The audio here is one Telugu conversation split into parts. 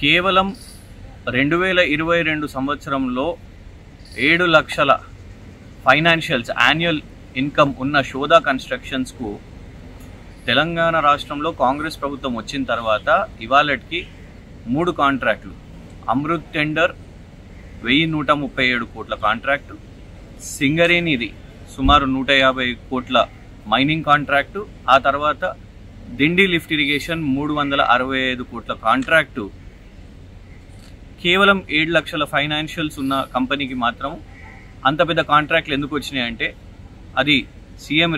కేవలం 2022 సంవత్సరంలో 7 లక్షల ఫైనాన్షియల్స్ యాన్యువల్ ఇన్కమ్ ఉన్న శోధా కన్స్ట్రక్షన్స్కు తెలంగాణ రాష్ట్రంలో కాంగ్రెస్ ప్రభుత్వం వచ్చిన తర్వాత ఇవాళకి 3 కాంట్రాక్టులు, అమృత్ టెండర్ 1137 కోట్ల కాంట్రాక్టు, సింగరేణిది సుమారు 150 కోట్ల మైనింగ్ కాంట్రాక్టు, ఆ తర్వాత దిండి లిఫ్ట్ ఇరిగేషన్ 365 కోట్ల కాంట్రాక్టు కేవలం 7 లక్షల ఫైనాన్షియల్స్ ఉన్న కంపెనీకి మాత్రం అంత పెద్ద కాంట్రాక్ట్లు ఎందుకు వచ్చినాయి అంటే అది సీఎం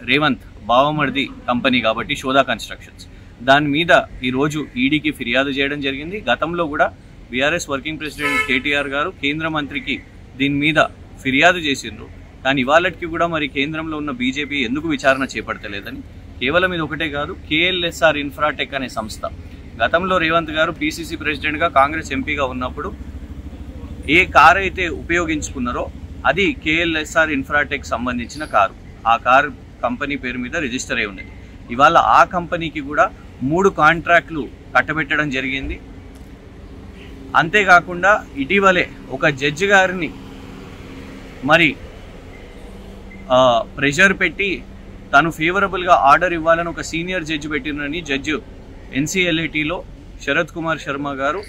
రేవంత్ బావమర్ది కంపెనీ కాబట్టి శోధా కన్స్ట్రక్షన్స్. దాని మీద ఈరోజు ఈడీకి ఫిర్యాదు చేయడం జరిగింది. గతంలో కూడా బీఆర్ఎస్ వర్కింగ్ ప్రెసిడెంట్ కేటీఆర్ గారు కేంద్ర మంత్రికి దీని మీద ఫిర్యాదు చేసిండ్రు. కానీ ఇవాళకి కూడా మరి కేంద్రంలో ఉన్న బీజేపీ ఎందుకు విచారణ చేపడతలేదని, కేవలం ఇది ఒకటే కాదు, కేఎల్ఎస్ఆర్ ఇన్ఫ్రాటెక్ అనే సంస్థ గతంలో రేవంత్ గారు పీసీసీ ప్రెసిడెంట్గా కాంగ్రెస్ ఎంపీగా ఉన్నప్పుడు ఏ కారు అయితే ఉపయోగించుకున్నారో అది కేఎల్ఎస్ఆర్ ఇన్ఫ్రాటెక్ సంబంధించిన కారు. ఆ కారు కంపెనీ పేరు మీద రిజిస్టర్ అయి ఉన్నది. ఇవాళ ఆ కంపెనీకి కూడా 3 కాంట్రాక్టులు కట్టబెట్టడం జరిగింది. అంతేకాకుండా ఇటీవలే ఒక జడ్జి గారిని మరి ప్రెషర్ పెట్టి తను ఫేవరబుల్గా ఆర్డర్ ఇవ్వాలని ఒక సీనియర్ జడ్జి పెట్టినని జడ్జి ఎన్సీఎల్ఏటీలో శరత్ కుమార్ శర్మ గారు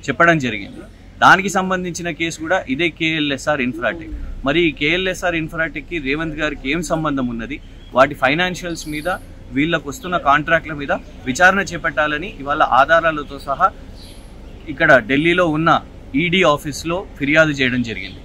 చెప్పడం జరిగింది. దానికి సంబంధించిన కేసు కూడా ఇదే కేఎల్ఎస్ఆర్ ఇన్ఫ్రాటెక్. మరి ఈ కేఎల్ఎస్ఆర్ ఇన్ఫ్రాటెక్కి రేవంత్ గారికి ఏం సంబంధం ఉన్నది, వాటి ఫైనాన్షియల్స్ మీద వీళ్ళకు వస్తున్న కాంట్రాక్ట్ల మీద విచారణ చేపట్టాలని ఇవాళ ఆధారాలతో సహా ఇక్కడ ఢిల్లీలో ఉన్న ఈడీ ఆఫీస్లో ఫిర్యాదు చేయడం జరిగింది.